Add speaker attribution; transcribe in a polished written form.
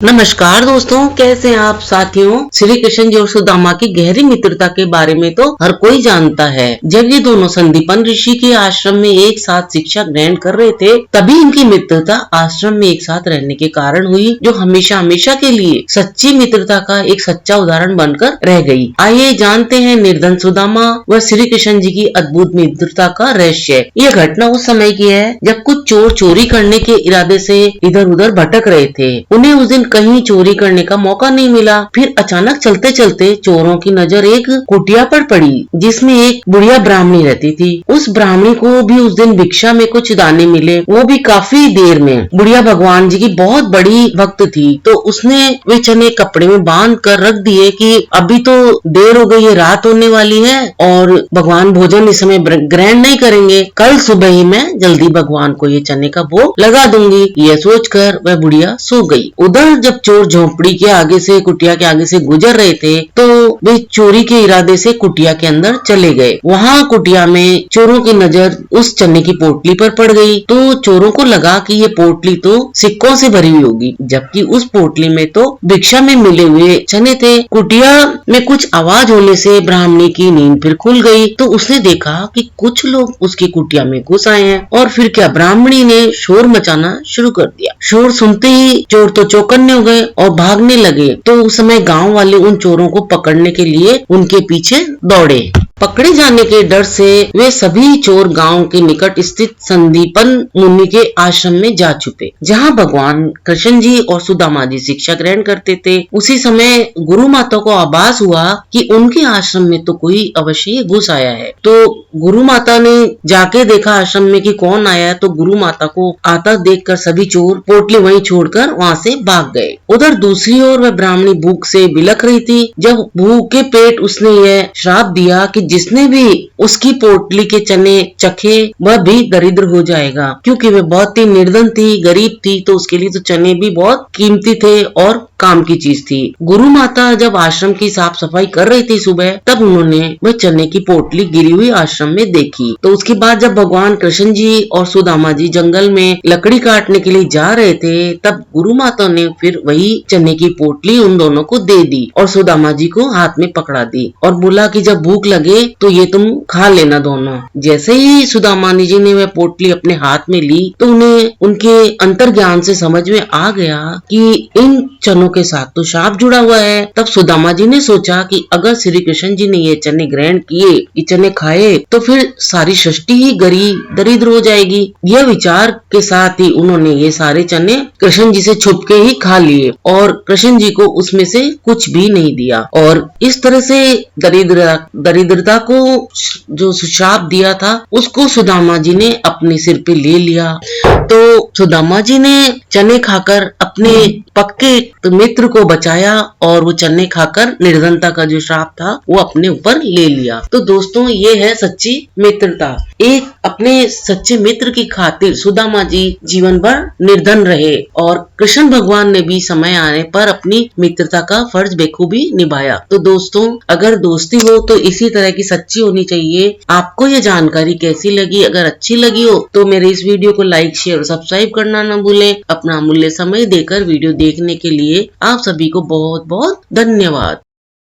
Speaker 1: नमस्कार दोस्तों, कैसे हैं आप साथियों। श्री कृष्ण जी और सुदामा की गहरी मित्रता के बारे में तो हर कोई जानता है। जब ये दोनों संदीपन ऋषि के आश्रम में एक साथ शिक्षा ग्रहण कर रहे थे, तभी इनकी मित्रता आश्रम में एक साथ रहने के कारण हुई, जो हमेशा हमेशा के लिए सच्ची मित्रता का एक सच्चा उदाहरण बनकर रह गई। आइए जानते हैं निर्धन सुदामा व श्री कृष्ण जी की अद्भुत मित्रता का रहस्य। ये घटना उस समय की है जब कुछ चोर चोरी करने के इरादे से इधर उधर भटक रहे थे। उन्हें उस दिन कहीं चोरी करने का मौका नहीं मिला। फिर अचानक चलते चलते चोरों की नजर एक कुटिया पर पड़ी, जिसमें एक बुढ़िया ब्राह्मणी रहती थी। उस ब्राह्मणी को भी उस दिन भिक्षा में कुछ दाने मिले, वो भी काफी देर में। बुढ़िया भगवान जी की बहुत बड़ी भक्त थी, तो उसने वे चने कपड़े में बांध कर रख दिए कि अभी तो देर हो गई है, रात होने वाली है और भगवान भोजन इस समय ग्रहण नहीं करेंगे, कल सुबह ही मैं जल्दी भगवान को ये चने का भोग लगा दूंगी। यह सोचकर वह बुढ़िया सो गई। उधर जब चोर झोपड़ी के आगे से, कुटिया के आगे से गुजर रहे थे, तो वे चोरी के इरादे से कुटिया के अंदर चले गए। वहाँ कुटिया में चोरों की नजर उस चने की पोटली पर पड़ गई, तो चोरों को लगा कि ये पोटली तो सिक्कों से भरी हुई होगी, जबकि उस पोटली में तो भिक्षा में मिले हुए चने थे। कुटिया में कुछ आवाज होने से ब्राह्मणी की नींद फिर खुल गई, तो उसने देखा कि कुछ लोग उसकी कुटिया में घुस आए हैं। और फिर क्या, ब्राह्मणी ने शोर मचाना शुरू कर दिया। शोर सुनते ही चोर तो चौकन्ने हो गए और भागने लगे। तो उस समय गांव वाले उन चोरों को पकड़ने के लिए उनके पीछे दौड़े। पकड़े जाने के डर से वे सभी चोर गांव के निकट स्थित संदीपन मुनि के आश्रम में जा छुपे, जहां भगवान कृष्ण जी और सुदामा जी शिक्षा ग्रहण करते थे। उसी समय गुरु माता को आभास हुआ कि उनके आश्रम में तो कोई अवश्य घुस आया है। तो गुरु माता ने जाके देखा आश्रम में कि कौन आया है। तो गुरु माता को आता देखकर सभी चोर पोटली वहीं छोड़कर वहां से भाग गए। उधर दूसरी ओर वह ब्राह्मणी भूख से बिलख रही थी। जब भूखे पेट उसने यह श्राप दिया कि जिसने भी उसकी पोटली के चने चखे वह भी दरिद्र हो जाएगा, क्योंकि वह बहुत ही निर्धन थी, गरीब थी, तो उसके लिए तो चने भी बहुत कीमती थे और काम की चीज थी। गुरु माता जब आश्रम की साफ सफाई कर रही थी सुबह, तब उन्होंने वह चने की पोटली गिरी हुई आश्रम में देखी। तो उसके बाद जब भगवान कृष्ण जी और सुदामा जी जंगल में लकड़ी काटने के लिए जा रहे थे, तब गुरु माता ने फिर वही चने की पोटली उन दोनों को दे दी और सुदामा जी को हाथ में पकड़ा दी और बोला कि जब भूख लगे तो ये तुम खा लेना दोनों। जैसे ही सुदामा जी ने वह पोटली अपने हाथ में ली, तो उन्हें उनके अंतर्ज्ञान से समझ में आ गया कि इन चनों के साथ तो शाप जुड़ा हुआ है। तब सुदामा जी ने सोचा कि अगर श्री कृष्ण जी ने ये चने ग्रहण किए, ये चने खाए, तो फिर सारी सृष्टि ही गरीब दरिद्र हो जाएगी। यह विचार के साथ ही उन्होंने ये सारे चने कृष्ण जी से छुप के ही खा लिए और कृष्ण जी को उसमें से कुछ भी नहीं दिया। और इस तरह से दरिद्रता को जो श्राप दिया था, उसको सुदामा जी ने अपने सिर पे ले लिया। तो सुदामा जी ने चने खाकर अपने पक्के मित्र को बचाया और वो चने खाकर निर्धनता का जो श्राप था वो अपने ऊपर ले लिया। तो दोस्तों, ये है सच्ची मित्रता। एक अपने सच्चे मित्र की खातिर सुदामा जी जीवन भर निर्धन रहे और कृष्ण भगवान ने भी समय आने पर अपनी मित्रता का फर्ज बेखूबी निभाया। तो दोस्तों, अगर दोस्ती हो तो इसी तरह की सच्ची होनी चाहिए। आपको ये जानकारी कैसी लगी? अगर अच्छी लगी हो तो मेरे इस वीडियो को लाइक, शेयर और सब्सक्राइब करना न भूलें। अपना अमूल्य समय देकर वीडियो देखने के लिए आप सभी को बहुत बहुत धन्यवाद।